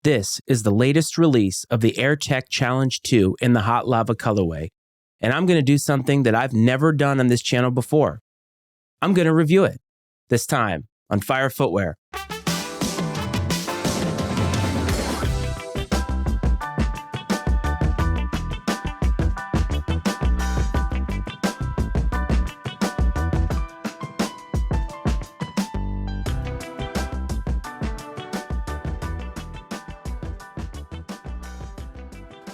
This is the latest release of the AirTech Challenge 2 in the Hot Lava colorway, and I'm going to do something that I've never done on this channel before. I'm going to review it, this time on Fire Footwear.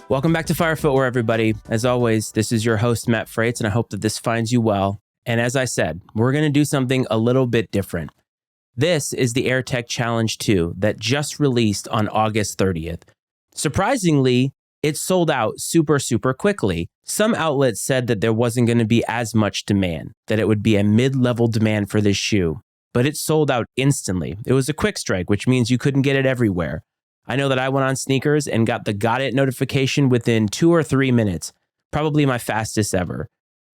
Welcome back to Fire Footwear, everybody. As always, this is your host, Matt Freites, and I hope that this finds you well. And as I said, we're going to do something a little bit different. This is the AirTech Challenge 2 that just released on August 30th. Surprisingly, it sold out super quickly. Some outlets said that there wasn't going to be as much demand, that it would be a mid-level demand for this shoe, but it sold out instantly. It was a quick strike, which means you couldn't get it everywhere. I know that I went on Sneakers and got the Got It notification within 2 or 3 minutes, probably my fastest ever.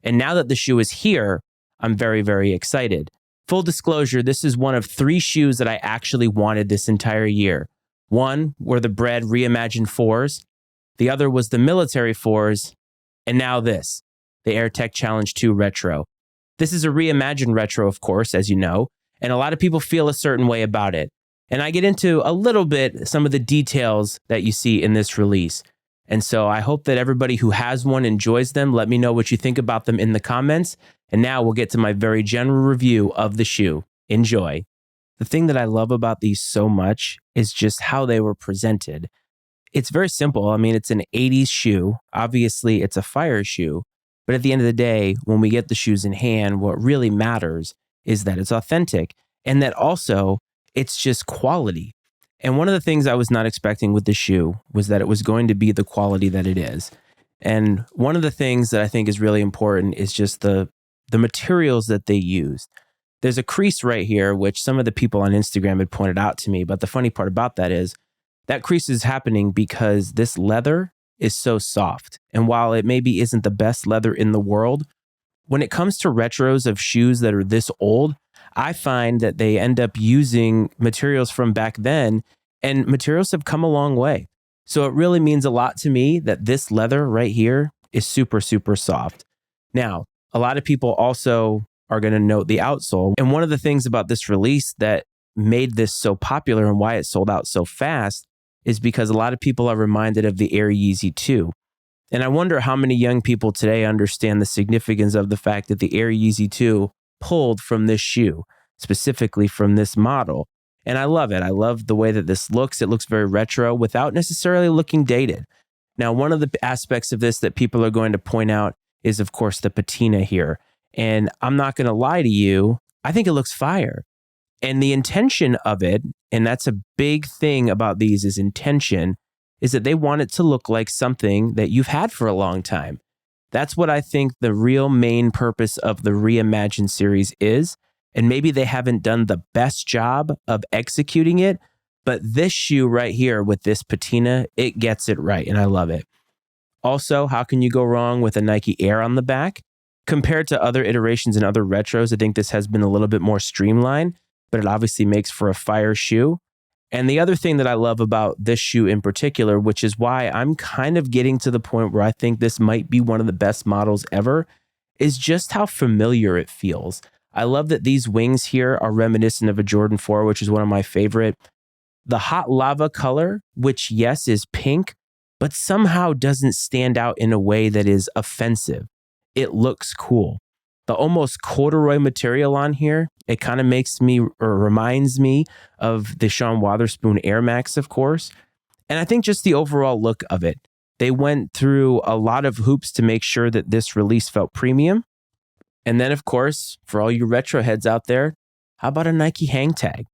And now that the shoe is here, I'm very excited. Full disclosure, this is one of 3 shoes that I actually wanted this entire year. One were the Bread Reimagined 4s, the other was the Military 4s, and now this, the AirTech Challenge 2 Retro. This is a reimagined retro, of course, as you know, and a lot of people feel a certain way about it. And I get into a little bit some of the details that you see in this release. And so I hope that everybody who has one enjoys them. Let me know what you think about them in the comments. And now we'll get to my very general review of the shoe. Enjoy. The thing that I love about these so much is just how they were presented. It's very simple. I mean, it's an 80s shoe. Obviously, it's a fire shoe. But at the end of the day, when we get the shoes in hand, what really matters is that it's authentic and that also it's just quality. And one of the things I was not expecting with the shoe was that it was going to be the quality that it is. And one of the things that I think is really important is just the materials that they used. There's a crease right here, which some of the people on Instagram had pointed out to me. But the funny part about that is that crease is happening because this leather is so soft. And while it maybe isn't the best leather in the world, when it comes to retros of shoes that are this old, I find that they end up using materials from back then, and materials have come a long way. So it really means a lot to me that this leather right here is super soft. Now, a lot of people also are going to note the outsole. And one of the things about this release that made this so popular and why it sold out so fast is because a lot of people are reminded of the Air Yeezy 2. And I wonder how many young people today understand the significance of the fact that the Air Yeezy 2 pulled from this shoe, specifically from this model. And I love it. I love the way that this looks. It looks very retro without necessarily looking dated. Now, one of the aspects of this that people are going to point out is, of course, the patina here. And I'm not going to lie to you, I think it looks fire. And the intention of it, and that's a big thing about these is intention, is that they want it to look like something that you've had for a long time. That's what I think the real main purpose of the Reimagined series is. And maybe they haven't done the best job of executing it, but this shoe right here with this patina, it gets it right, and I love it. Also, how can you go wrong with a Nike Air on the back? Compared to other iterations and other retros, I think this has been a little bit more streamlined, but it obviously makes for a fire shoe. And the other thing that I love about this shoe in particular, which is why I'm kind of getting to the point where I think this might be one of the best models ever, is just how familiar it feels. I love that these wings here are reminiscent of a Jordan 4, which is one of my favorite. The hot lava color, which yes, is pink, but somehow doesn't stand out in a way that is offensive. It looks cool. The almost corduroy material on here, it kind of makes me or reminds me of the Sean Wotherspoon Air Max, of course. And I think just the overall look of it. They went through a lot of hoops to make sure that this release felt premium. And then, of course, for all you retro heads out there, how about a Nike hang tag?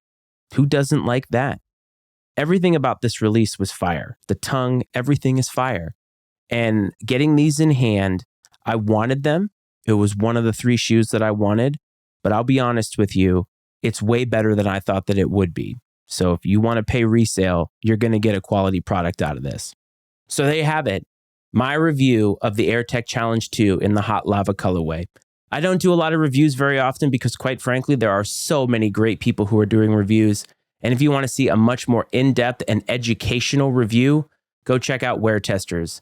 Who doesn't like that? Everything about this release was fire. The tongue, everything is fire. And getting these in hand, I wanted them. It was one of the 3 shoes that I wanted. But I'll be honest with you, it's way better than I thought that it would be. So if you want to pay resale, you're going to get a quality product out of this. So there you have it. My review of the AirTech Challenge 2 in the Hot Lava colorway. I don't do a lot of reviews very often because, quite frankly, there are so many great people who are doing reviews. And if you want to see a much more in-depth and educational review, go check out Wear Testers.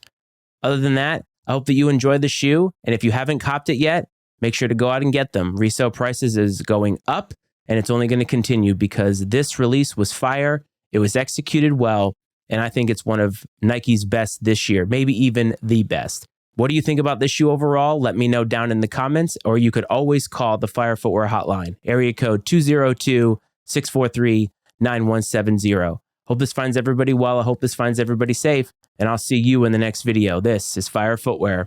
Other than that, I hope that you enjoyed the shoe. And if you haven't copped it yet, make sure to go out and get them. Resale prices is going up, and it's only going to continue because this release was fire. It was executed well, and I think it's one of Nike's best this year, maybe even the best. What do you think about this shoe overall? Let me know down in the comments, or you could always call the Fire Footwear hotline, area code 202-643-9170. Hope this finds everybody well. I hope this finds everybody safe, and I'll see you in the next video. This is Fire Footwear.